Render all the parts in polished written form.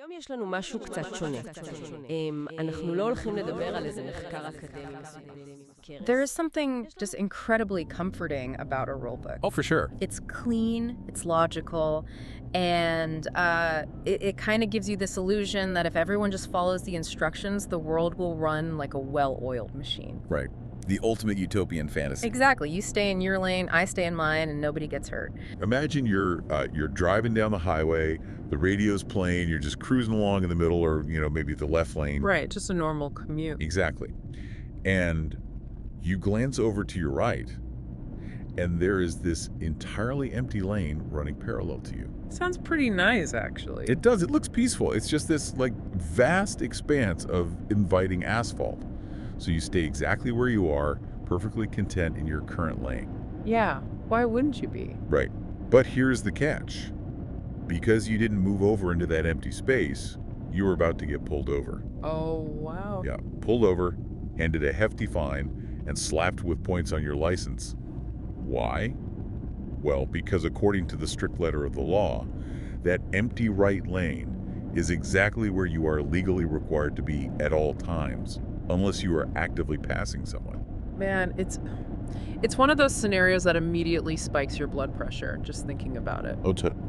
היום יש לנו משהו קצת שונה. אנחנו לא הולכים לדבר על איזה מחקר אקדמי מסוים. There is something just incredibly comforting about a rule book. Oh, for sure. It's clean, it's logical, and it kind of gives you this illusion that if everyone just follows the instructions, the world will run like a well-oiled machine. Right. The ultimate utopian fantasy. Exactly. You stay in your lane, I stay in mine, and nobody gets hurt. Imagine you're driving down the highway, the radio's playing, you're just cruising along in the middle or, maybe the left lane. Right, just a normal commute. Exactly. And you glance over to your right, and there is this entirely empty lane running parallel to you. Sounds pretty nice, actually. It does. It looks peaceful. It's just this, vast expanse of inviting asphalt. So you stay exactly where you are, perfectly content in your current lane. Yeah, why wouldn't you be? Right. But here's the catch. Because you didn't move over into that empty space, you were about to get pulled over. Oh, wow. Yeah, pulled over, handed a hefty fine, and slapped with points on your license. Why? Well, because according to the strict letter of the law, that empty right lane is exactly where you are legally required to be at all times, unless you are actively passing someone. Man, it's one of those scenarios that immediately spikes your blood pressure, just thinking about it.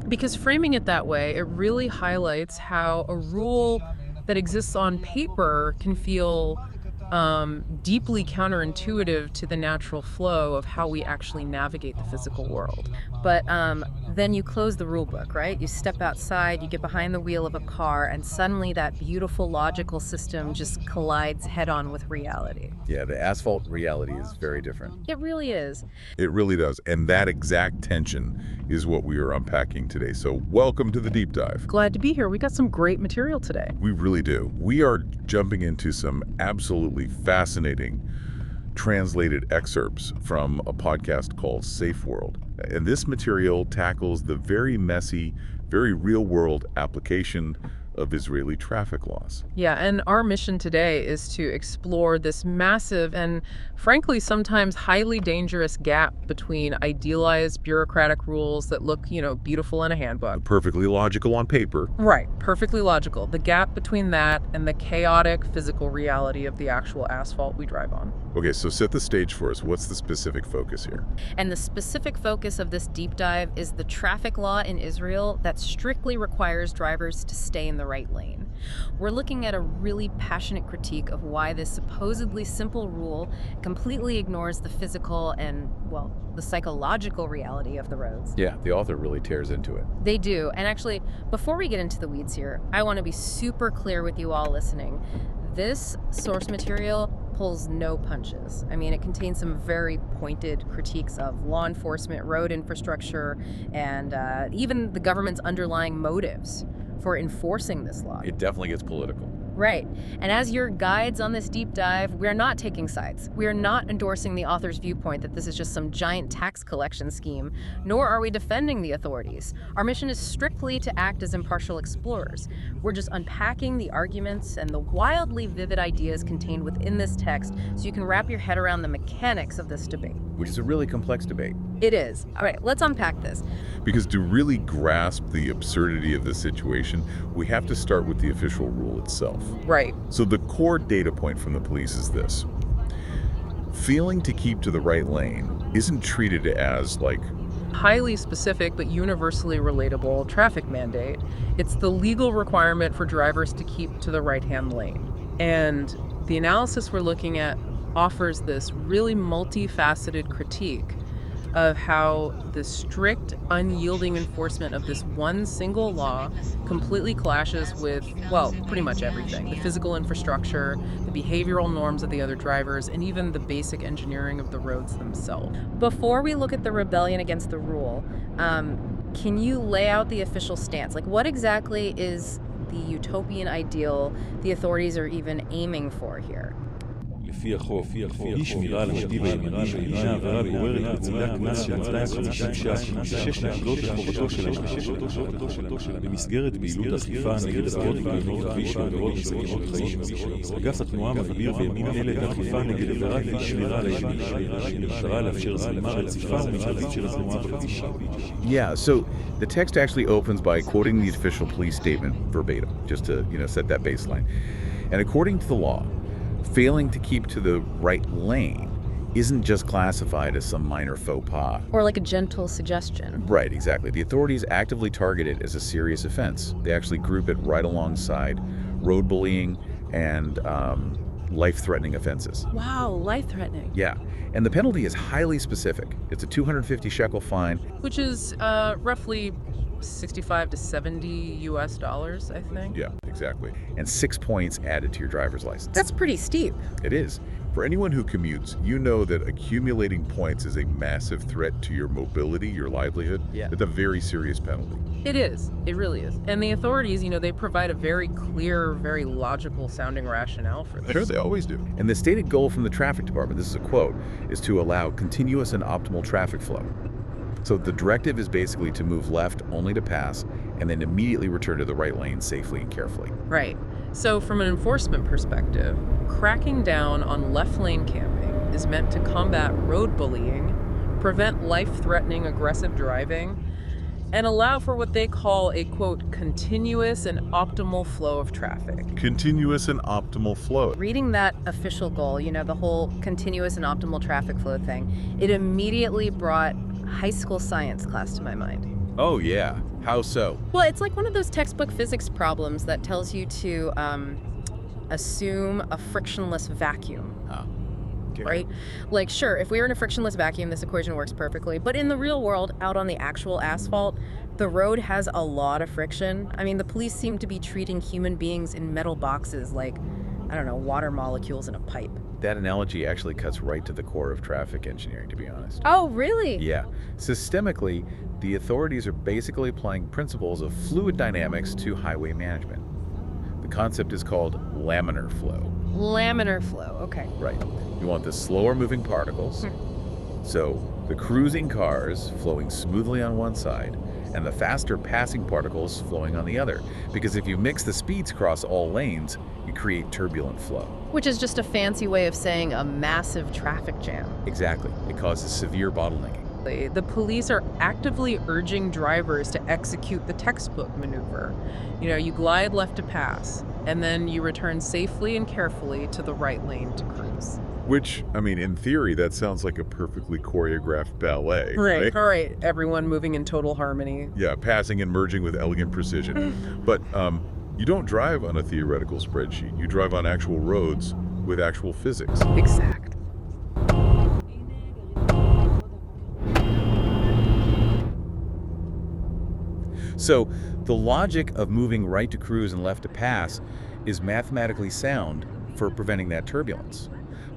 Because framing it that way, it really highlights how a rule that exists on paper can feel deeply counterintuitive to the natural flow of how we actually navigate the physical world. But then you close the rule book, right? You step outside, you get behind the wheel of a car, and suddenly that beautiful logical system just collides head-on with reality. Yeah, the asphalt reality is very different. It really is. It really does. And that exact tension is what we are unpacking today. So welcome to the deep dive. Glad to be here. We got some great material today. We really do. We are jumping into some absolutely fascinating translated excerpts from a podcast called Safe World. And this material tackles the very messy, very real-world application of Israeli traffic laws. Yeah, and our mission today is to explore this massive and, frankly, sometimes highly dangerous gap between idealized bureaucratic rules that look, beautiful in a handbook. Perfectly logical on paper. Right, perfectly logical. The gap between that and the chaotic physical reality of the actual asphalt we drive on. Okay, so set the stage for us. What's the specific focus here? And the specific focus of this deep dive is the traffic law in Israel that strictly requires drivers to stay in the right lane. We're looking at a really passionate critique of why this supposedly simple rule completely ignores the physical and, the psychological reality of the roads. Yeah, the author really tears into it. They do. And actually, before we get into the weeds here, I want to be super clear with you all listening. This source material pulls no punches. I mean, it contains some very pointed critiques of law enforcement, road infrastructure, and even the government's underlying motives for enforcing this law. It definitely gets political. Right. And as your guides on this deep dive, we are not taking sides. We are not endorsing the author's viewpoint that this is just some giant tax collection scheme, nor are we defending the authorities. Our mission is strictly to act as impartial explorers. We're just unpacking the arguments and the wildly vivid ideas contained within this text so you can wrap your head around the mechanics of this debate. Which is a really complex debate. It is. All right, let's unpack this. Because to really grasp the absurdity of the situation, we have to start with the official rule itself. Right. So the core data point from the police is this. Failing to keep to the right lane isn't treated as Highly specific but universally relatable traffic mandate. It's the legal requirement for drivers to keep to the right-hand lane. And the analysis we're looking at offers this really multifaceted critique of how the strict, unyielding enforcement of this one single law completely clashes with, pretty much everything. The physical infrastructure, the behavioral norms of the other drivers, and even the basic engineering of the roads themselves. Before we look at the rebellion against the rule, can you lay out the official stance? What exactly is the utopian ideal the authorities are even aiming for here? לפי החוק, אי שמירה על הנתיב הימני אינה עבירה גוררת בצידה קנס של 250 ש"ח ו6 נקודות לחובתו של במסגרת פעילות אכיפה נגד עבירות התנהגות כביש ועבירות מסכנות חיים. אגף התנועה מגביר בימים אלה את האכיפה נגד עבירת אי שמירה על הימני במטרה לאפשר זרימה רציפה ומיטבית של התנועה בכביש. Yeah, so the text actually opens by quoting the official police statement verbatim, just to, set that baseline. And according to the law, failing to keep to the right lane isn't just classified as some minor faux pas. Or like a gentle suggestion. Right, exactly. The authorities actively target it as a serious offense. They actually group it right alongside road bullying and life-threatening offenses. Wow, life-threatening. Yeah, and the penalty is highly specific. It's a 250 shekel fine. Which is roughly 65 to 70 US dollars, I think. Yeah, exactly. And 6 points added to your driver's license. That's pretty steep. It is. For anyone who commutes, you know that accumulating points is a massive threat to your mobility, your livelihood. Yeah. It's a very serious penalty. It is. It really is. And the authorities, they provide a very clear, very logical sounding rationale for this. Sure, they always do. And the stated goal from the traffic department, this is a quote, is to allow continuous and optimal traffic flow. So the directive is basically to move left only to pass and then immediately return to the right lane safely and carefully. Right. So from an enforcement perspective, cracking down on left lane camping is meant to combat road bullying, prevent life-threatening aggressive driving, and allow for what they call a, quote, continuous and optimal flow of traffic. Continuous and optimal flow. Reading that official goal, the whole continuous and optimal traffic flow thing, it immediately brought high school science class to my mind. Oh yeah, how so? Well, it's like one of those textbook physics problems that tells you to assume a frictionless vacuum. Okay. Right? Like, sure, if we were in a frictionless vacuum, this equation works perfectly. But in the real world, out on the actual asphalt, the road has a lot of friction. I mean, the police seem to be treating human beings in metal boxes like, I don't know, water molecules in a pipe. That analogy actually cuts right to the core of traffic engineering, to be honest. Oh, really? Yeah. Systemically, the authorities are basically applying principles of fluid dynamics to highway management. The concept is called laminar flow. Laminar flow, okay. Right. You want the slower moving particles, so the cruising cars flowing smoothly on one side and the faster passing particles flowing on the other. Because if you mix the speeds across all lanes, you create turbulent flow. Which is just a fancy way of saying a massive traffic jam. Exactly. It causes severe bottlenecking. The police are actively urging drivers to execute the textbook maneuver. You glide left to pass, and then you return safely and carefully to the right lane to cruise. Which, in theory, that sounds like a perfectly choreographed ballet. Right? All right, everyone moving in total harmony. Yeah, passing and merging with elegant precision. But you don't drive on a theoretical spreadsheet. You drive on actual roads with actual physics. Exact. So the logic of moving right to cruise and left to pass is mathematically sound for preventing that turbulence.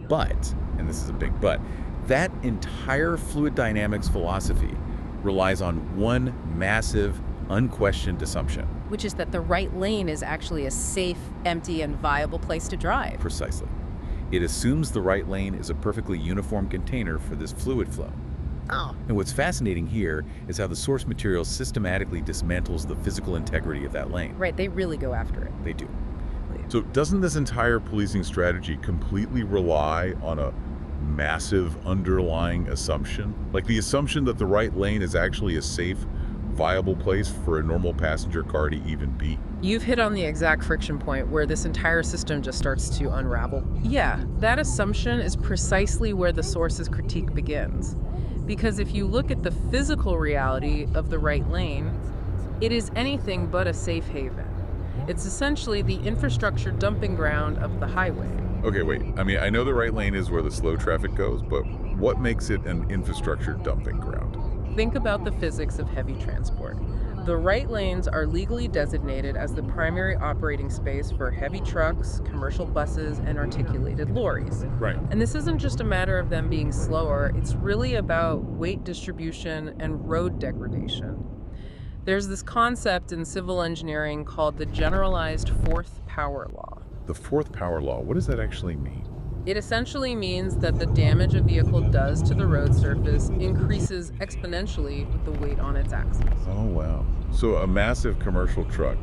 But, and this is a big but, that entire fluid dynamics philosophy relies on one massive, unquestioned assumption. Which is that the right lane is actually a safe, empty, and viable place to drive. Precisely. It assumes the right lane is a perfectly uniform container for this fluid flow. Oh. And what's fascinating here is how the source material systematically dismantles the physical integrity of that lane. Right, they really go after it. They do. So doesn't this entire policing strategy completely rely on a massive underlying assumption? Like the assumption that the right lane is actually a safe, viable place for a normal passenger car to even be? You've hit on the exact friction point where this entire system just starts to unravel. Yeah, that assumption is precisely where the source's critique begins. Because if you look at the physical reality of the right lane, it is anything but a safe haven. It's essentially the infrastructure dumping ground of the highway. Okay, wait. I know the right lane is where the slow traffic goes, but what makes it an infrastructure dumping ground? Think about the physics of heavy transport. The right lanes are legally designated as the primary operating space for heavy trucks, commercial buses, and articulated lorries. Right. And this isn't just a matter of them being slower, it's really about weight distribution and road degradation. There's this concept in civil engineering called the generalized fourth power law. The fourth power law, what does that actually mean? It essentially means that the damage a vehicle does to the road surface increases exponentially with the weight on its axles. Oh, wow. So a massive commercial truck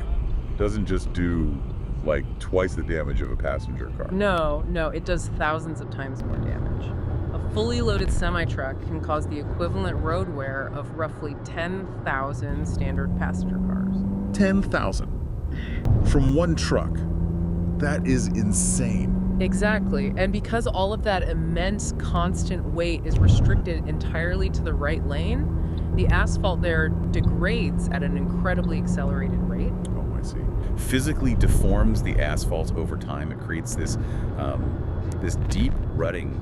doesn't just do like twice the damage of a passenger car. No, it does thousands of times more damage. A fully loaded semi-truck can cause the equivalent road wear of roughly 10,000 standard passenger cars. 10,000 from one truck. That is insane. Exactly. And because all of that immense constant weight is restricted entirely to the right lane, the asphalt there degrades at an incredibly accelerated rate. Oh, I see. Physically deforms the asphalt over time. It creates this deep rutting,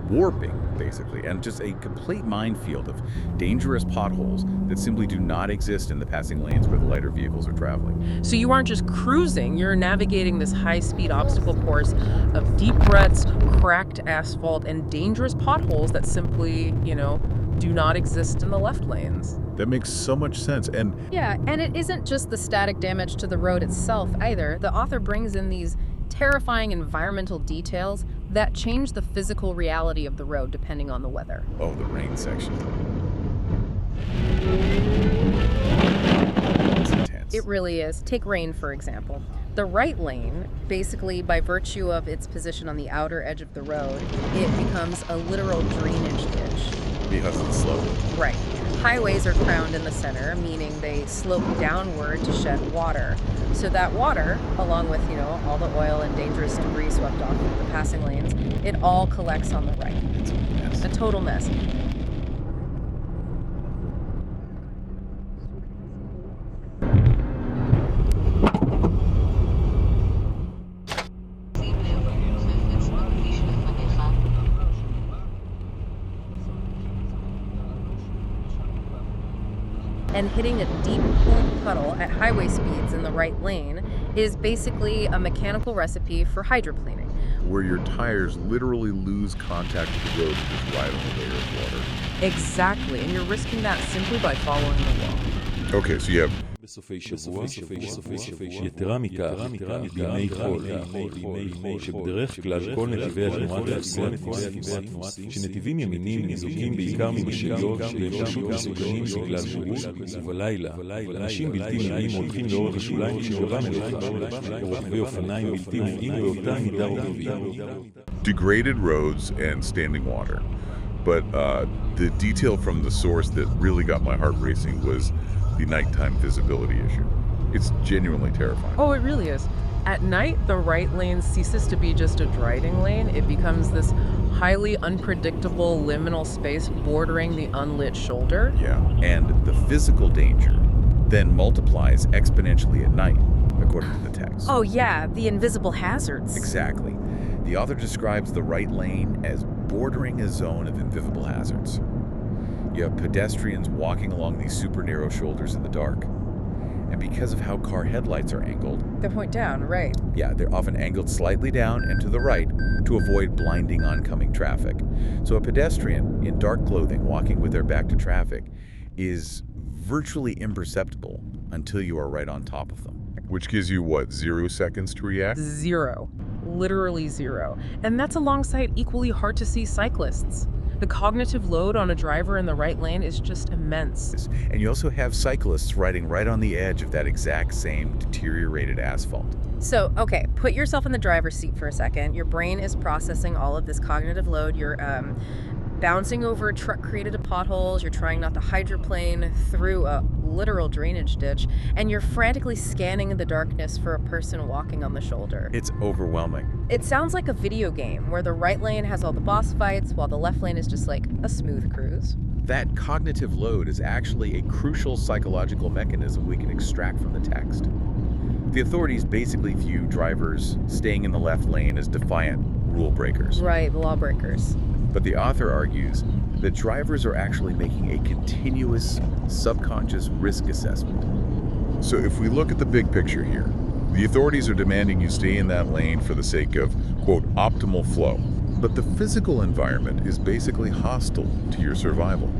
warping, basically, and just a complete minefield of dangerous potholes that simply do not exist in the passing lanes where the lighter vehicles are traveling. So you aren't just cruising, you're navigating this high-speed obstacle course of deep ruts, cracked asphalt, and dangerous potholes that simply, do not exist in the left lanes. That makes so much sense. And Yeah, and it isn't just the static damage to the road itself either. The author brings in these terrifying environmental details that change the physical reality of the road depending on the weather. Oh, the rain section. It's intense. It really is. Take rain, for example. The right lane, basically by virtue of its position on the outer edge of the road, it becomes a literal drainage ditch. Because it's slow. Right. Highways are crowned in the center, meaning they slope downward to shed water. So that water, along with, all the oil and dangerous debris swept off the passing lanes, it all collects on the right. It's a mess. A total mess. And hitting a deep pooled puddle at highway speeds in the right lane is basically a mechanical recipe for hydroplaning. where your tires literally lose contact with the road and just ride on a layer of water. Exactly, and you're risking that simply by following the law. Okay, so you have בסופי שבוע, יתרה מכך, בימי חול, שבדרך כלל כל נתיבי התנועה תפוסים, שנתיבים ימינים ניזוקים בעיקר ממשאיות שהם פשוט מסוכנים בגלל שירות, ובלילה, אנשים בלתי נראים הולכים לאורך השוליים שגרה מלוכה, ורוכבי אופניים בלתי נראים באותה מידה רוכבים. degraded roads and standing water. But the detail from the source that really got my heart racing was the nighttime visibility issue. It's genuinely terrifying. Oh, it really is. At night, the right lane ceases to be just a driving lane. It becomes this highly unpredictable liminal space bordering the unlit shoulder. Yeah, and the physical danger then multiplies exponentially at night, according to the text. Oh yeah, the invisible hazards. Exactly. The author describes the right lane as bordering a zone of invisible hazards. You have pedestrians walking along these super narrow shoulders in the dark. And because of how car headlights are angled, They point down, right. yeah, they're often angled slightly down and to the right to avoid blinding oncoming traffic. So a pedestrian in dark clothing walking with their back to traffic is virtually imperceptible until you are right on top of them. Which gives you, what, 0 seconds to react? Zero. Literally zero. And that's alongside equally hard to see cyclists. The cognitive load on a driver in the right lane is just immense. And you also have cyclists riding right on the edge of that exact same deteriorated asphalt. So, okay, put yourself in the driver's seat for a second. Your brain is processing all of this cognitive load. You're bouncing over truck-created potholes. You're trying not to hydroplane through a literal drainage ditch. And you're frantically scanning the darkness for a person walking on the shoulder. It's overwhelming. It sounds like a video game where the right lane has all the boss fights while the left lane is just like a smooth cruise. That cognitive load is actually a crucial psychological mechanism we can extract from the text. The authorities basically view drivers staying in the left lane as defiant rule breakers. Right, lawbreakers. But the author argues that drivers are actually making a continuous subconscious risk assessment. So if we look at the big picture here, the authorities are demanding you stay in that lane for the sake of, quote, optimal flow. But the physical environment is basically hostile to your survival.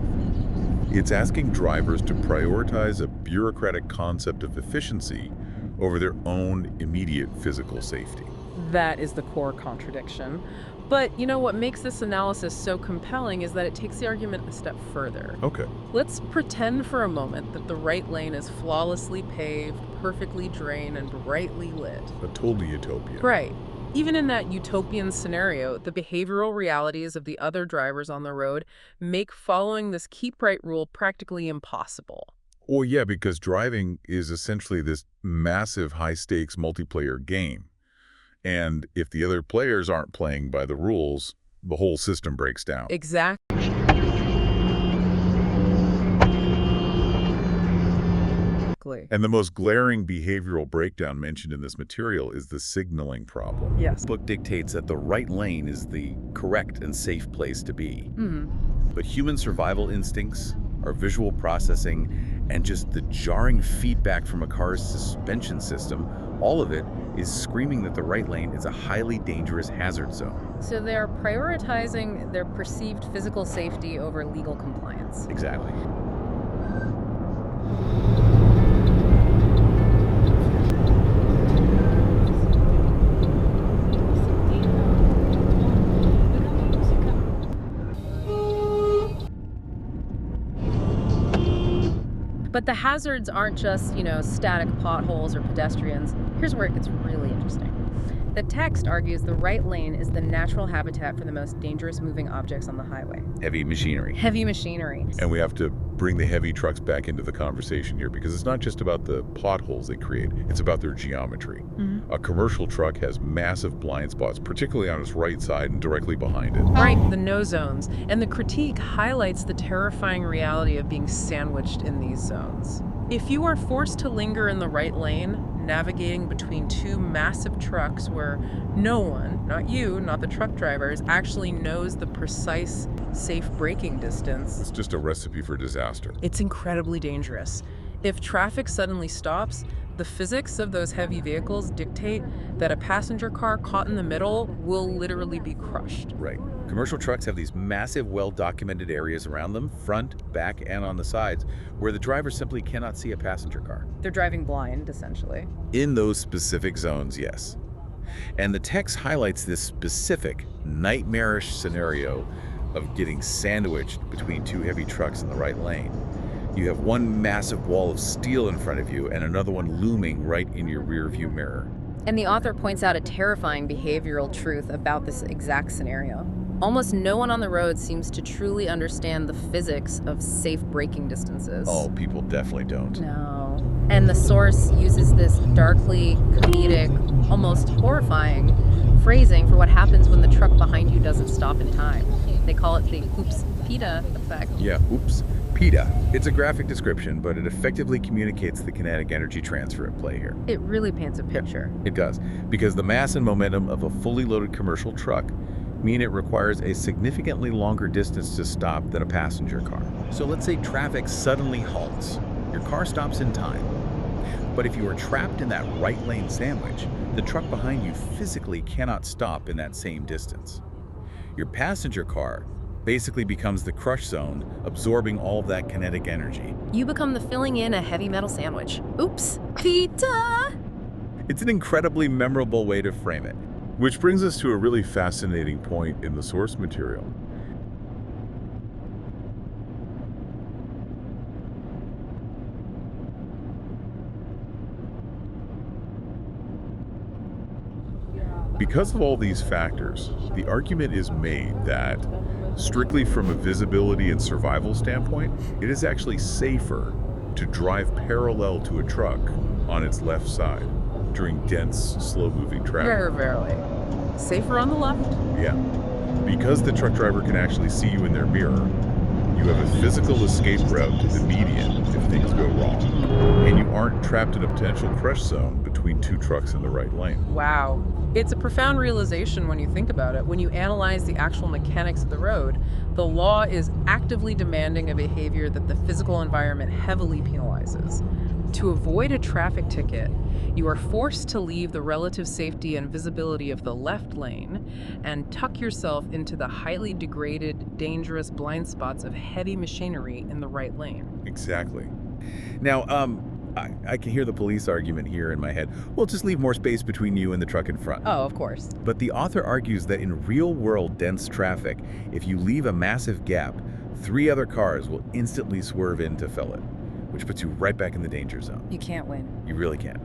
It's asking drivers to prioritize a bureaucratic concept of efficiency over their own immediate physical safety. That is the core contradiction. But, what makes this analysis so compelling is that it takes the argument a step further. Okay. Let's pretend for a moment that the right lane is flawlessly paved, perfectly drained, and brightly lit. A total utopia. Right. Even in that utopian scenario, the behavioral realities of the other drivers on the road make following this keep right rule practically impossible. Well, yeah, because driving is essentially this massive high-stakes multiplayer game. And if the other players aren't playing by the rules, the whole system breaks down. Exactly. And the most glaring behavioral breakdown mentioned in this material is the signaling problem. Yes. The book dictates that the right lane is the correct and safe place to be. But human survival instincts, our visual processing, and just the jarring feedback from a car's suspension system, all of it is screaming that the right lane is a highly dangerous hazard zone. So they're prioritizing their perceived physical safety over legal compliance. Exactly. But the hazards aren't just, static potholes or pedestrians. Here's where it gets really interesting. The text argues the right lane is the natural habitat for the most dangerous moving objects on the highway. Heavy machinery. Heavy machinery. And we have to bring the heavy trucks back into the conversation here because it's not just about the potholes they create, it's about their geometry. A commercial truck has massive blind spots, particularly on its right side and directly behind it. Right, the no zones. And the critique highlights the terrifying reality of being sandwiched in these zones. If you are forced to linger in the right lane, navigating between two massive trucks where no one, not you, not the truck drivers, actually knows the precise, safe braking distance, It's just a recipe for disaster. it's incredibly dangerous. If traffic suddenly stops, the physics of those heavy vehicles dictate that a passenger car caught in the middle will literally be crushed. Right. Commercial trucks have these massive, well-documented areas around them, front, back, and on the sides, where the driver simply cannot see a passenger car. They're driving blind, essentially. In those specific zones, yes. And the text highlights this specific, nightmarish scenario of getting sandwiched between two heavy trucks in the right lane. You have one massive wall of steel in front of you and another one looming right in your rear view mirror. And the author points out a terrifying behavioral truth about this exact scenario. Almost no one on the road seems to truly understand the physics of safe braking distances. Oh, people definitely don't. No. And the source uses this darkly comedic, almost horrifying phrasing for what happens when the truck behind you doesn't stop in time. They call it the oops PETA effect. Yeah, oops. PETA. It's a graphic description, but it effectively communicates the kinetic energy transfer at play here. It really paints a picture. It does, because the mass and momentum of a fully loaded commercial truck mean it requires a significantly longer distance to stop than a passenger car. So let's say traffic suddenly halts. Your car stops in time. But if you are trapped in that right lane sandwich, the truck behind you physically cannot stop in that same distance. Your passenger car basically becomes the crush zone, absorbing all of that kinetic energy. You become the filling in a heavy metal sandwich. Oops, PETA! It's an incredibly memorable way to frame it. Which brings us to a really fascinating point in the source material. Because of all these factors, the argument is made that, strictly from a visibility and survival standpoint, it is actually safer to drive parallel to a truck on its left side during dense, slow-moving traffic. Very rarely. Safer on the left? Yeah. Because the truck driver can actually see you in their mirror, you have a physical escape route to the median if things go wrong. And you aren't trapped in a potential crush zone between two trucks in the right lane. Wow. It's a profound realization when you think about it. When you analyze the actual mechanics of the road, the law is actively demanding a behavior that the physical environment heavily penalizes. To avoid a traffic ticket, you are forced to leave the relative safety and visibility of the left lane and tuck yourself into the highly degraded, dangerous blind spots of heavy machinery in the right lane. Exactly. Now, I can hear the police argument here in my head. Well, just leave more space between you and the truck in front. Oh, of course. But the author argues that in real-world dense traffic, if you leave a massive gap, 3 other cars will instantly swerve in to fill it, which puts you right back in the danger zone. You can't win. You really can't.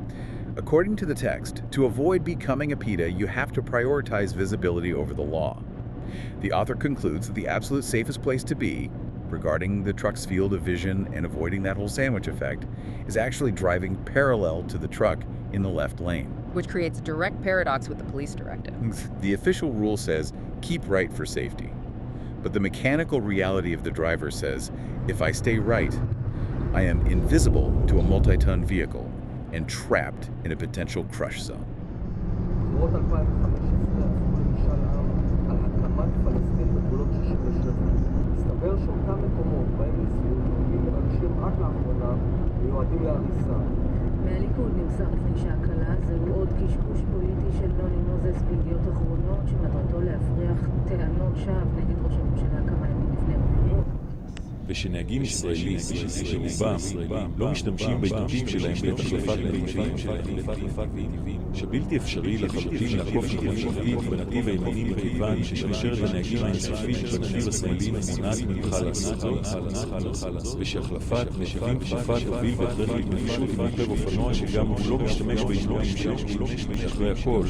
According to the text, to avoid becoming a PETA, you have to prioritize visibility over the law. The author concludes that the absolute safest place to be, regarding the truck's field of vision and avoiding that whole sandwich effect, is actually driving parallel to the truck in the left lane. Which creates a direct paradox with the police directive. The official rule says, keep right for safety. But the mechanical reality of the driver says, if I stay right, I am invisible to a multi-ton vehicle and trapped in a potential crush zone. בחירות 2015 הפכו למשאל עם על הקמת פלסטין בגבולות 67. מסתבר שאותם מקומות בהם ניסו נהוגים מרגשים רק לאחרונה מיועדים להריסה. מהליכוד נמסר לפני שעה קלה, זהו עוד קשקוש פוליטי של נוני מוזס בידיעות אחרונות שמטרתו להפריח טענות שווא נגד ראש הממשלה כמה ימים לפני הבחירות. ושנהגים ישראלים, שרובם לא משתמשים באיתותים שלהם בעת החלפת נתיבים, שבלתי אפשרי לחלוטין לעקוף תנועתית בנתיב הימני מכיוון ששרשרת הנהגים האינסופית בנתיב השמאלי מונעת ממך לעשות, ושהחלפת נתיבים כפפה תוביל בהכרח להתנגשות עם רוכב אופנוע שגם הוא לא משתמש באיתותים שלו, שאחרי הכל,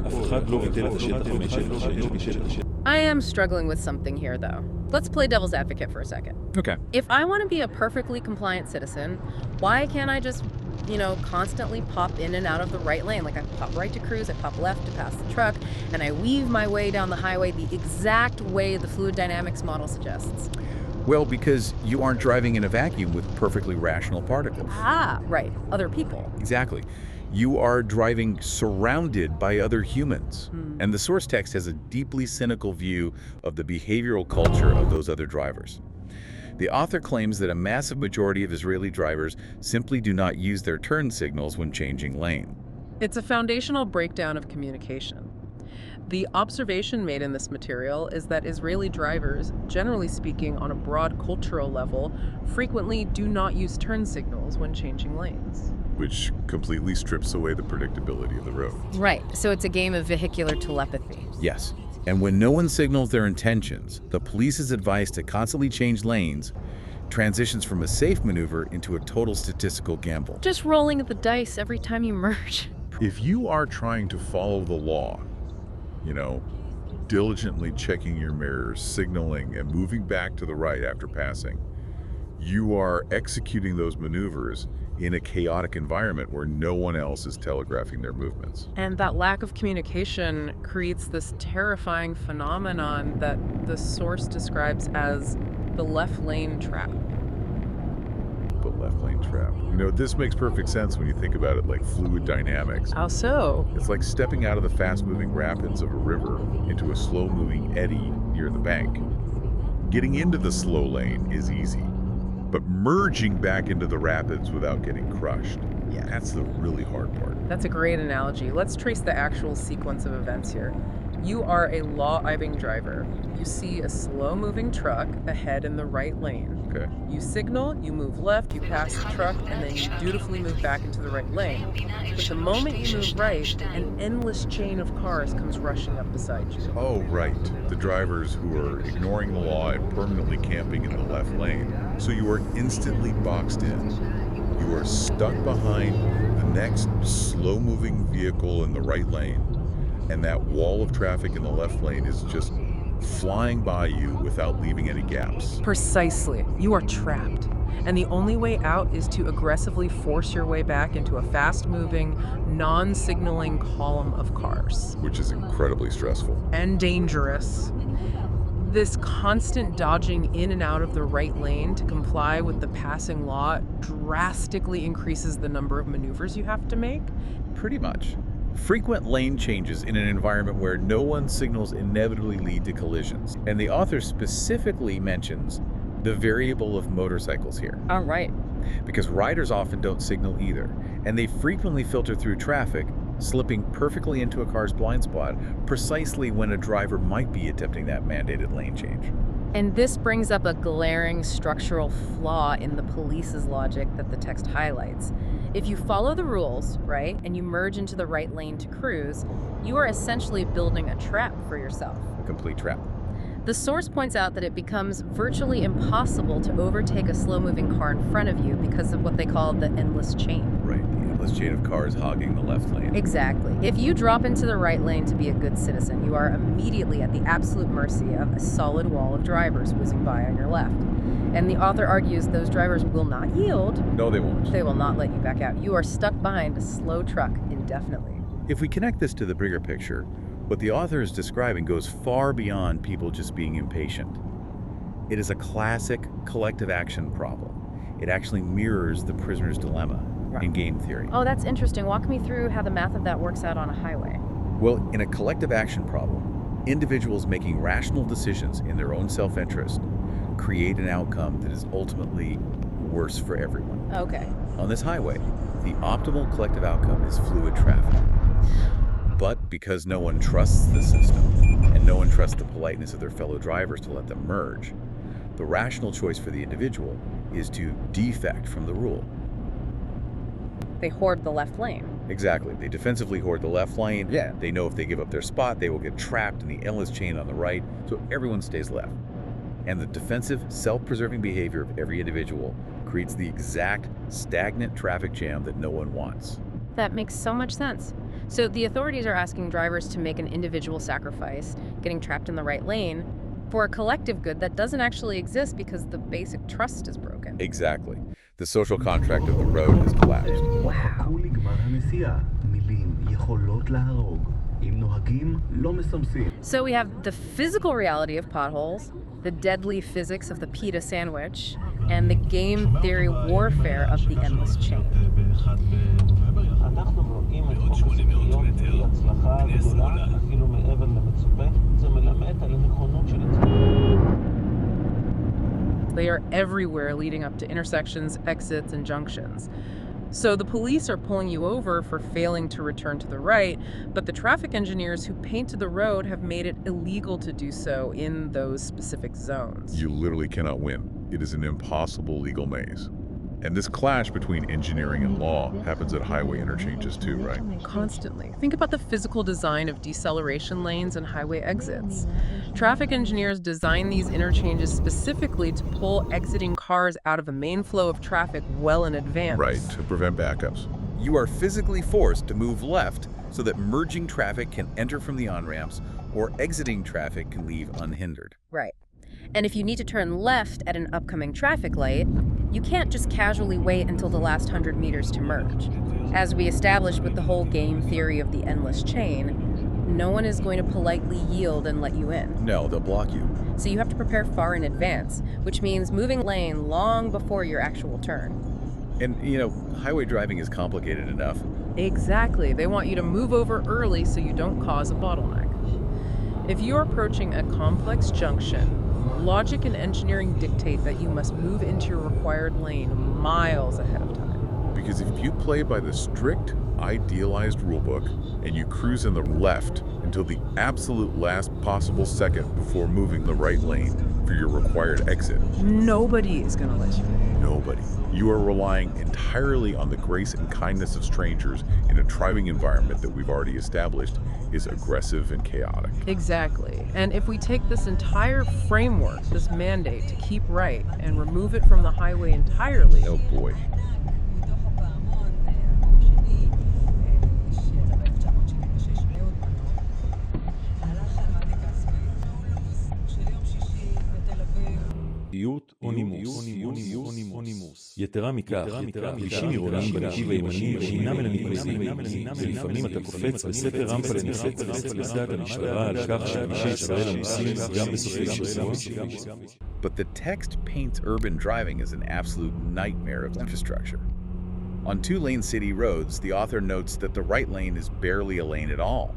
אף אחד לא ביטל את השטח המשך. I am struggling with something here, though. Let's play devil's advocate for a second. Okay. If I want to be a perfectly compliant citizen, why can't I just, constantly pop in and out of the right lane? Like I pop right to cruise, I pop left to pass the truck, and I weave my way down the highway the exact way the fluid dynamics model suggests. Well, because you aren't driving in a vacuum with perfectly rational particles. Ah, right. Other people. Exactly. You are driving surrounded by other humans. And the source text has a deeply cynical view of the behavioral culture of those other drivers. The author claims that a massive majority of Israeli drivers simply do not use their turn signals when changing lane. It's a foundational breakdown of communication. The observation made in this material is that Israeli drivers, generally speaking on a broad cultural level, frequently do not use turn signals when changing lanes. Which completely strips away the predictability of the road. Right. So it's a game of vehicular telepathy. Yes. And when no one signals their intentions, the police's advice to constantly change lanes transitions from a safe maneuver into a total statistical gamble. Just rolling the dice every time you merge. If you are trying to follow the law, diligently checking your mirrors, signaling, and moving back to the right after passing, you are executing those maneuvers in a chaotic environment where no one else is telegraphing their movements. And that lack of communication creates this terrifying phenomenon that the source describes as the left lane trap. The left lane trap. This makes perfect sense when you think about it like fluid dynamics. How so? It's like stepping out of the fast-moving rapids of a river into a slow-moving eddy near the bank. Getting into the slow lane is easy, but merging back into the rapids without getting crushed, that's the really hard part. That's a great analogy. Let's trace the actual sequence of events here. You are a law-abiding driver. You see a slow-moving truck ahead in the right lane. Okay. You signal, you move left, you pass the truck, and then you dutifully move back into the right lane. But the moment you move right, an endless chain of cars comes rushing up beside you. Oh, right. The drivers who are ignoring the law and permanently camping in the left lane. So you are instantly boxed in. You are stuck behind the next slow-moving vehicle in the right lane, and that wall of traffic in the left lane is just flying by you without leaving any gaps. Precisely. You are trapped. And the only way out is to aggressively force your way back into a fast-moving, non-signaling column of cars. Which is incredibly stressful. And dangerous. This constant dodging in and out of the right lane to comply with the passing law drastically increases the number of maneuvers you have to make. Pretty much. Frequent lane changes in an environment where no one's signals inevitably lead to collisions. And the author specifically mentions the variable of motorcycles here. All right. Because riders often don't signal either, and they frequently filter through traffic, slipping perfectly into a car's blind spot precisely when a driver might be attempting that mandated lane change. And this brings up a glaring structural flaw in the police's logic that the text highlights. If you follow the rules, right, and you merge into the right lane to cruise, you are essentially building a trap for yourself. Complete trap. The source points out that it becomes virtually impossible to overtake a slow-moving car in front of you because of what they call the endless chain. Right, the endless chain of cars hogging the left lane. Exactly. If you drop into the right lane to be a good citizen, you are immediately at the absolute mercy of a solid wall of drivers whizzing by on your left. And the author argues those drivers will not yield. No, they won't. They will not let you back out. You are stuck behind a slow truck indefinitely. If we connect this to the bigger picture, what the author is describing goes far beyond people just being impatient. It is a classic collective action problem. It actually mirrors the prisoner's dilemma in game theory. Oh, that's interesting. Walk me through how the math of that works out on a highway. Well, in a collective action problem, individuals making rational decisions in their own self-interest create an outcome that is ultimately worse for everyone. Okay. On this highway, the optimal collective outcome is fluid traffic. But because no one trusts the system, and no one trusts the politeness of their fellow drivers to let them merge, the rational choice for the individual is to defect from the rule. They hoard the left lane. Exactly. They defensively hoard the left lane. Yeah. They know if they give up their spot, they will get trapped in the endless chain on the right, so everyone stays left. And the defensive, self-preserving behavior of every individual creates the exact stagnant traffic jam that no one wants. That makes so much sense. So the authorities are asking drivers to make an individual sacrifice, getting trapped in the right lane, for a collective good that doesn't actually exist because the basic trust is broken. Exactly. The social contract of the road has collapsed. Wow. So we have the physical reality of potholes, the deadly physics of the pita sandwich, and the game theory warfare of the endless chain. אנחנו רואים את חוק הסמכויות כהצלחה גדולה, אפילו מעבר למצופה. זה מלמד על הנכונות של הציבור. They are everywhere leading up to intersections, exits, and junctions. So the police are pulling you over for failing to return to the right, but the traffic engineers who painted the road have made it illegal to do so in those specific zones. You literally cannot win. It is an impossible legal maze. And this clash between engineering and law happens at highway interchanges too, right? Constantly. Think about the physical design of deceleration lanes and highway exits. Traffic engineers design these interchanges specifically to pull exiting cars out of a main flow of traffic well in advance. Right, to prevent backups. You are physically forced to move left so that merging traffic can enter from the on-ramps or exiting traffic can leave unhindered. Right. And if you need to turn left at an upcoming traffic light, you can't just casually wait until the last 100 meters to merge. As we established with the whole game theory of the endless chain, no one is going to politely yield and let you in. No, they'll block you. So you have to prepare far in advance, which means moving lane long before your actual turn. And, highway driving is complicated enough. Exactly. They want you to move over early so you don't cause a bottleneck. If you're approaching a complex junction, logic and engineering dictate that you must move into your required lane miles ahead of time. Because if you play by the strict, idealized rulebook and you cruise in the left until the absolute last possible second before moving the right lane for your required exit, nobody is going to let you in. Nobody. You are relying entirely on the grace and kindness of strangers in a driving environment that we've already established is aggressive and chaotic. Exactly. And if we take this entire framework, this mandate to keep right, and remove it from the highway entirely, oh boy. או נימוס. יתרה מכך, כבישים עירוניים בנתיב הימני אינם אלא ניקוזים, ולפעמים אתה קופץ בספר רמפה לנפץ את המשטרה על כך שכבישי ישראל עמוסים גם בסופי שבוע. But the text paints urban driving as an absolute nightmare of infrastructure. On two-lane city roads, the author notes that the right lane is barely a lane at all.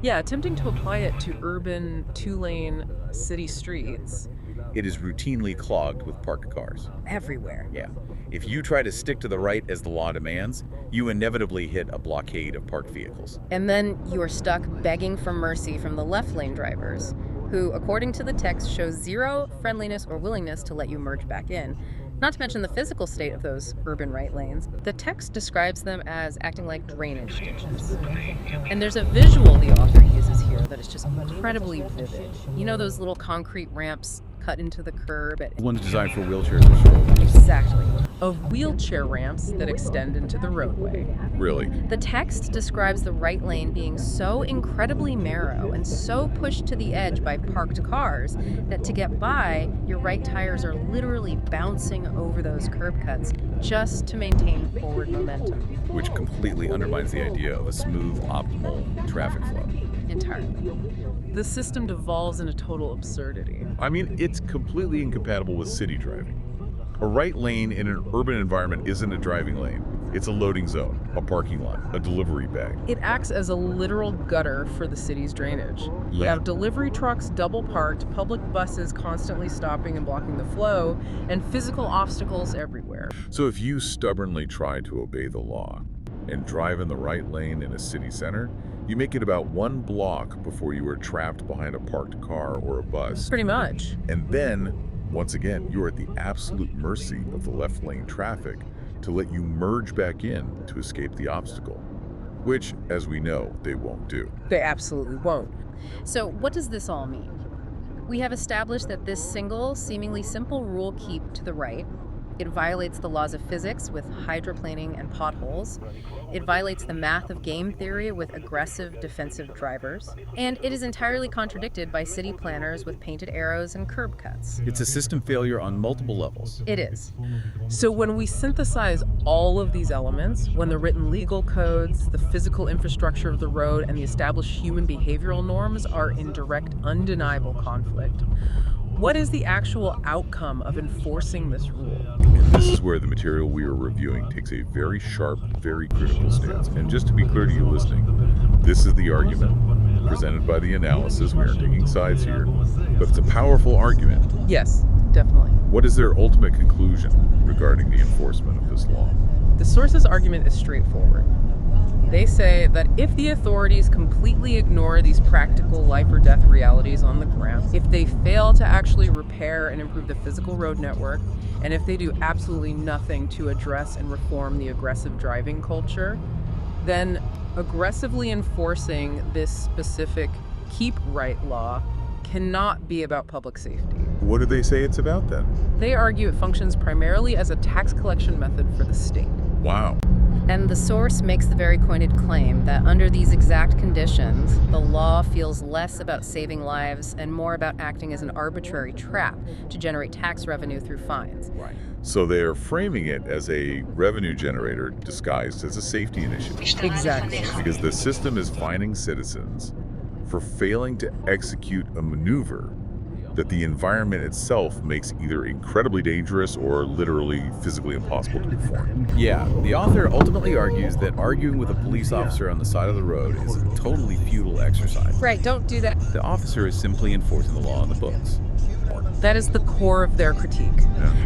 Yeah, attempting to apply it to urban two-lane city streets. It is routinely clogged with parked cars. Everywhere. Yeah. If you try to stick to the right as the law demands, you inevitably hit a blockade of parked vehicles. And then you are stuck begging for mercy from the left lane drivers, who, according to the text, show zero friendliness or willingness to let you merge back in. Not to mention the physical state of those urban right lanes. The text describes them as acting like drainage ditches. And there's a visual the author uses here that is just incredibly vivid. You know those little concrete ramps cut into the curb at... One's designed for wheelchairs or strollers. Exactly. Of wheelchair ramps that extend into the roadway. Really? The text describes the right lane being so incredibly narrow and so pushed to the edge by parked cars that to get by, your right tires are literally bouncing over those curb cuts just to maintain forward momentum. Which completely undermines the idea of a smooth, optimal traffic flow. Entirely. The system devolves into total absurdity. I mean, it's completely incompatible with city driving. A right lane in an urban environment isn't a driving lane. It's a loading zone, a parking lot, a delivery bag. It acts as a literal gutter for the city's drainage. You have delivery trucks double parked, public buses constantly stopping and blocking the flow, and physical obstacles everywhere. So if you stubbornly try to obey the law and drive in the right lane in a city center, you make it about 1 block before you are trapped behind a parked car or a bus. Pretty much. And then, once again, you're at the absolute mercy of the left lane traffic to let you merge back in to escape the obstacle, which, as we know, they won't do. They absolutely won't. So what does this all mean? We have established that this single, seemingly simple rule keep to the right. It violates the laws of physics with hydroplaning and potholes. It violates the math of game theory with aggressive defensive drivers. And it is entirely contradicted by city planners with painted arrows and curb cuts. It's a system failure on multiple levels. It is. So when we synthesize all of these elements, when the written legal codes, the physical infrastructure of the road, and the established human behavioral norms are in direct, undeniable conflict, what is the actual outcome of enforcing this rule? And this is where the material we are reviewing takes a very sharp, very critical stance. And just to be clear to you listening, this is the argument presented by the analysis. We aren't taking sides here, but it's a powerful argument. Yes, definitely. What is their ultimate conclusion regarding the enforcement of this law? The source's argument is straightforward. They say that if the authorities completely ignore these practical life or death realities on the ground, if they fail to actually repair and improve the physical road network, and if they do absolutely nothing to address and reform the aggressive driving culture, then aggressively enforcing this specific keep right law cannot be about public safety. What do they say it's about then? They argue it functions primarily as a tax collection method for the state. Wow. And the source makes the very pointed claim that under these exact conditions, the law feels less about saving lives and more about acting as an arbitrary trap to generate tax revenue through fines. Right. So they are framing it as a revenue generator disguised as a safety initiative. Exactly. Because the system is fining citizens for failing to execute a maneuver that the environment itself makes either incredibly dangerous or literally physically impossible to perform. Yeah, the author ultimately argues that arguing with a police officer on the side of the road is a totally futile exercise. Right, don't do that. The officer is simply enforcing the law on the books. That is the core of their critique.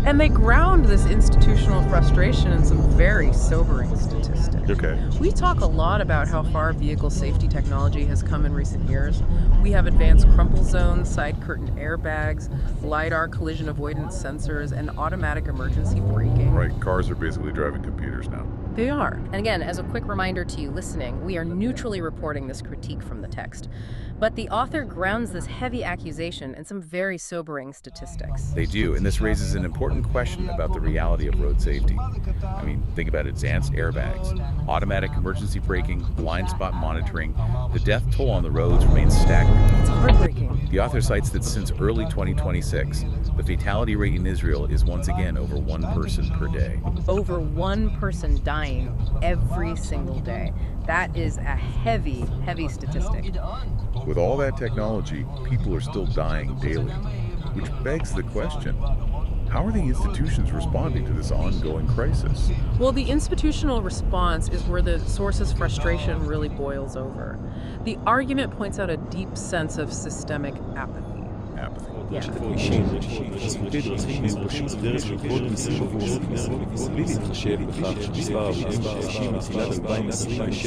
And they ground this institutional frustration in some very sobering statistics. Okay. We talk a lot about how far vehicle safety technology has come in recent years. We have advanced crumple zones, side curtain airbags, LiDAR collision avoidance sensors, and automatic emergency braking. Right, cars are basically driving computers now. They are. And again, as a quick reminder to you listening, we are neutrally reporting this critique from the text. But the author grounds this heavy accusation in some very sobering statistics. They do, and this raises an important question about the reality of road safety. I mean, think about advanced airbags, automatic emergency braking, blind spot monitoring. The death toll on the roads remains staggering. It's heartbreaking. The author cites that since early 2026, the fatality rate in Israel is once again over 1 person per day. Over 1 person dying every single day. That is a heavy, heavy statistic. With all that technology, people are still dying daily, which begs the question, how are the institutions responding to this ongoing crisis? Well, the institutional response is where the source's frustration really boils over. The argument points out a deep sense of systemic apathy. Apathy. כבישים, חשופי דרכים מיובשים בדרך של כל מסביב בלי להתחשב בכך שמספר ההרוגים בכבישים מתחילת 2026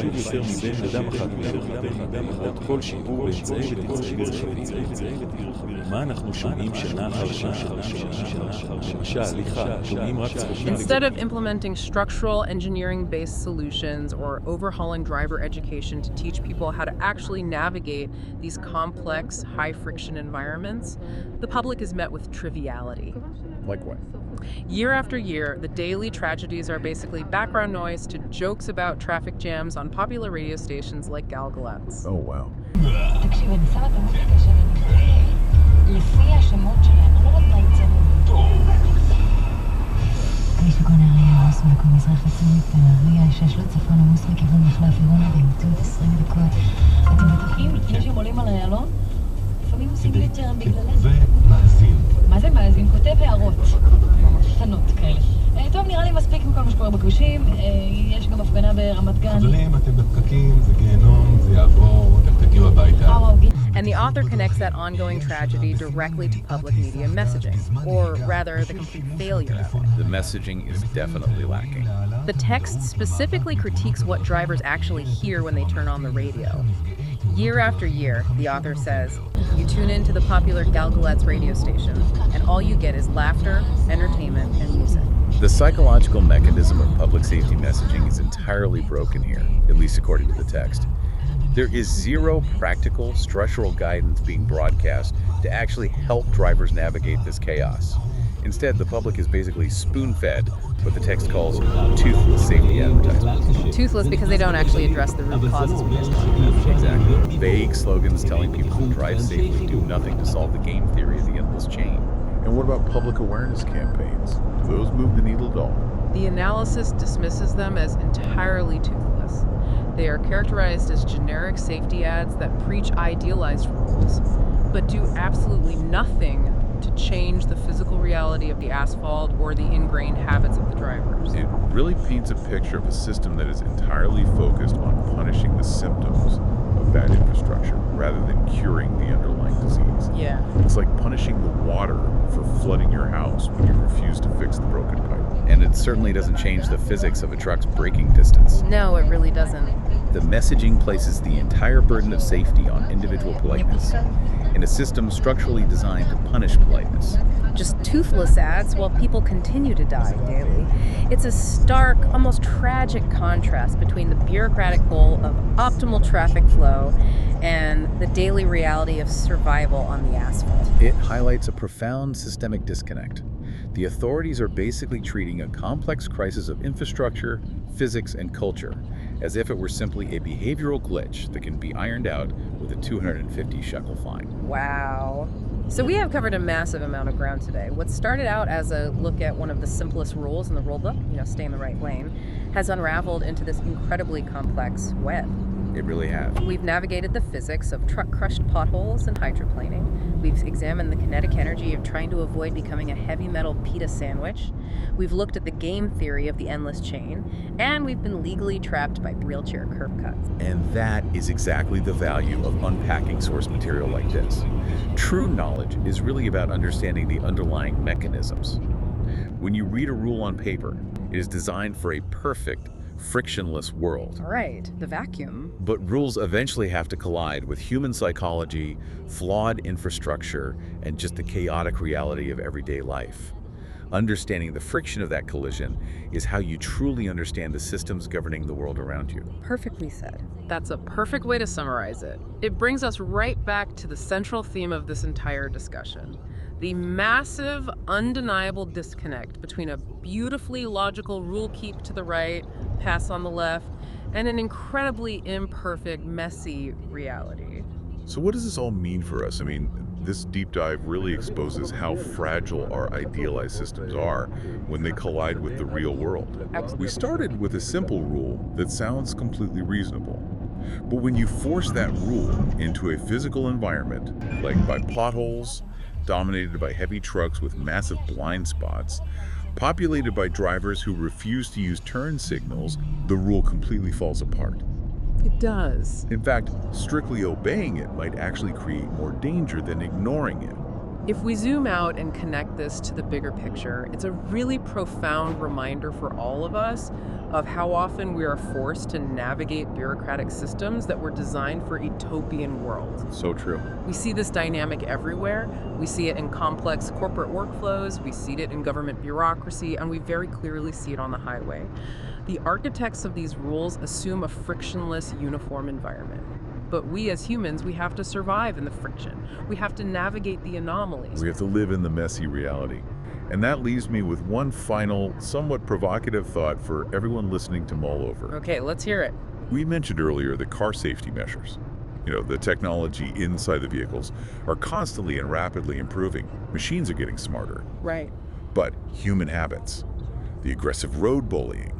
שוב יותר מבין אדם אחת למרות כל שיפור באמצעי ותצעי רכבים. מה אנחנו שומעים שנה אחר שנה? למשל, הליכה, שומעים רק צרוכים. Instead of implementing structural engineering-based solutions or overhauling driver education to teach people how to actually navigate these complex, high-friction environments, the public is met with triviality. Like what? Year after year, the daily tragedies are basically background noise to jokes about traffic jams on popular radio stations like גלגלצ. Oh, wow. תקשיב, אני שמה את המוזיקה שלי לפי השמות שלהם, אני לא יודעת מה יצאנו. כביש בגון נהריה עמוס במקום מזרח לצומת נהריה 6 לו צפון עמוס מכיוון מחלף עירונה במתות 20 דקות. אתם בטוחים לפני שהם עולים על איילון? לפעמים עושים יותר בגללם. ומאזין. מה זה מאזין? כותב הערות קטנות כאלה. טוב, נראה לי מספיק מכל מה שקורה בכבישים. יש גם הפגנה ברמת גן. חברים, אתם בפקקים, זה גיהנום, זה יעבור, אתם תגיעו הביתה. And the author connects that ongoing tragedy directly to public media messaging, or rather, the complete failure of it. The messaging is definitely lacking. The text specifically critiques what drivers actually hear when they turn on the radio. Year after year, the author says, you tune into the popular Galgaletz radio station, and all you get is laughter, entertainment, and music. The psychological mechanism of public safety messaging is entirely broken here, at least according to the text. There is zero practical structural guidance being broadcast to actually help drivers navigate this chaos. Instead, the public is basically spoon-fed what the text calls toothless safety advertisements. Toothless because they don't actually address the root causes we just talked about. Exactly. Vague slogans telling people to drive safely do nothing to solve the game theory of the endless chain. And what about public awareness campaigns? Do those move the needle at all? The analysis dismisses them as entirely toothless. They are characterized as generic safety ads that preach idealized rules, but do absolutely nothing to change the physical reality of the asphalt or the ingrained habits of the drivers. It really paints a picture of a system that is entirely focused on punishing the symptoms of bad infrastructure rather than curing the underlying disease. Yeah. It's like punishing the water for flooding your house when you refuse to fix the broken pipe. And it certainly doesn't change the physics of a truck's braking distance. No, it really doesn't. The messaging places the entire burden of safety on individual politeness in a system structurally designed to punish politeness. Just toothless ads while people continue to die daily. It's a stark, almost tragic contrast between the bureaucratic goal of optimal traffic flow and the daily reality of survival on the asphalt. It highlights a profound systemic disconnect. The authorities are basically treating a complex crisis of infrastructure, physics, and culture as if it were simply a behavioral glitch that can be ironed out with a 250 shekel fine. Wow. So we have covered a massive amount of ground today. What started out as a look at one of the simplest rules in the rule book, stay in the right lane, has unraveled into this incredibly complex web. It really has. We've navigated the physics of truck-crushed potholes and hydroplaning. We've examined the kinetic energy of trying to avoid becoming a heavy metal pita sandwich. We've looked at the game theory of the endless chain. And we've been legally trapped by wheelchair curb cuts. And that is exactly the value of unpacking source material like this. True knowledge is really about understanding the underlying mechanisms. When you read a rule on paper, it is designed for a perfect, frictionless world. Right, the vacuum. But rules eventually have to collide with human psychology, flawed infrastructure, and just the chaotic reality of everyday life. Understanding the friction of that collision is how you truly understand the systems governing the world around you. Perfectly said. That's a perfect way to summarize it. It brings us right back to the central theme of this entire discussion. The massive, undeniable disconnect between a beautifully logical rule keep to the right, pass on the left, and an incredibly imperfect, messy reality. So what does this all mean for us? I mean, this deep dive really exposes how fragile our idealized systems are when they collide with the real world. Absolutely. We started with a simple rule that sounds completely reasonable. But when you force that rule into a physical environment, like by potholes, dominated by heavy trucks with massive blind spots, populated by drivers who refuse to use turn signals, the rule completely falls apart. It does. In fact, strictly obeying it might actually create more danger than ignoring it. If we zoom out and connect this to the bigger picture, it's a really profound reminder for all of us of how often we are forced to navigate bureaucratic systems that were designed for utopian worlds. So true. We see this dynamic everywhere. We see it in complex corporate workflows, we see it in government bureaucracy, and we very clearly see it on the highway. The architects of these rules assume a frictionless, uniform environment. But we as humans, we have to survive in the friction. We have to navigate the anomalies. We have to live in the messy reality. And that leaves me with one final, somewhat provocative thought for everyone listening to mull over. Okay, let's hear it. We mentioned earlier the car safety measures. The technology inside the vehicles are constantly and rapidly improving. Machines are getting smarter. Right. But human habits, the aggressive road bullying,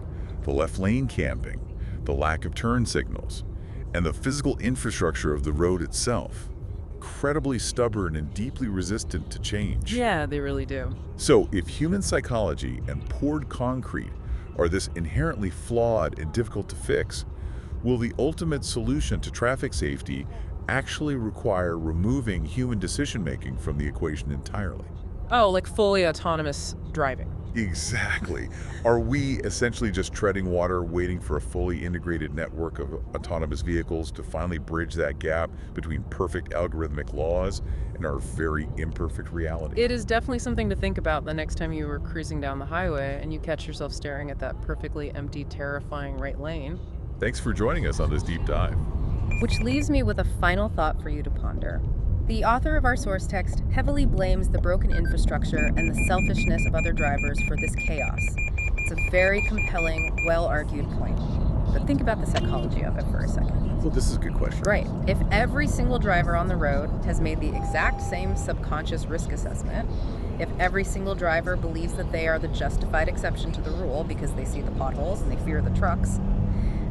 the left lane camping, the lack of turn signals, and the physical infrastructure of the road itself, incredibly stubborn and deeply resistant to change. Yeah, they really do. So if human psychology and poured concrete are this inherently flawed and difficult to fix, will the ultimate solution to traffic safety actually require removing human decision-making from the equation entirely? Oh, like fully autonomous driving. Exactly. Are we essentially just treading water, waiting for a fully integrated network of autonomous vehicles to finally bridge that gap between perfect algorithmic laws and our very imperfect reality? It is definitely something to think about the next time you were cruising down the highway and you catch yourself staring at that perfectly empty, terrifying right lane. Thanks for joining us on this deep dive. Which leaves me with a final thought for you to ponder. The author of our source text heavily blames the broken infrastructure and the selfishness of other drivers for this chaos. It's a very compelling, well-argued point. But think about the psychology of it for a second. Well, this is a good question. Right. If every single driver on the road has made the exact same subconscious risk assessment, if every single driver believes that they are the justified exception to the rule because they see the potholes and they fear the trucks,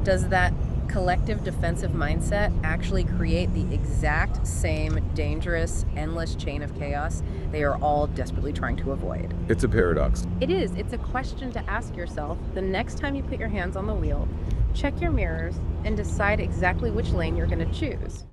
does that collective defensive mindset actually create the exact same dangerous, endless chain of chaos they are all desperately trying to avoid? It's a paradox. It is. It's a question to ask yourself the next time you put your hands on the wheel. Check your mirrors and decide exactly which lane you're going to choose.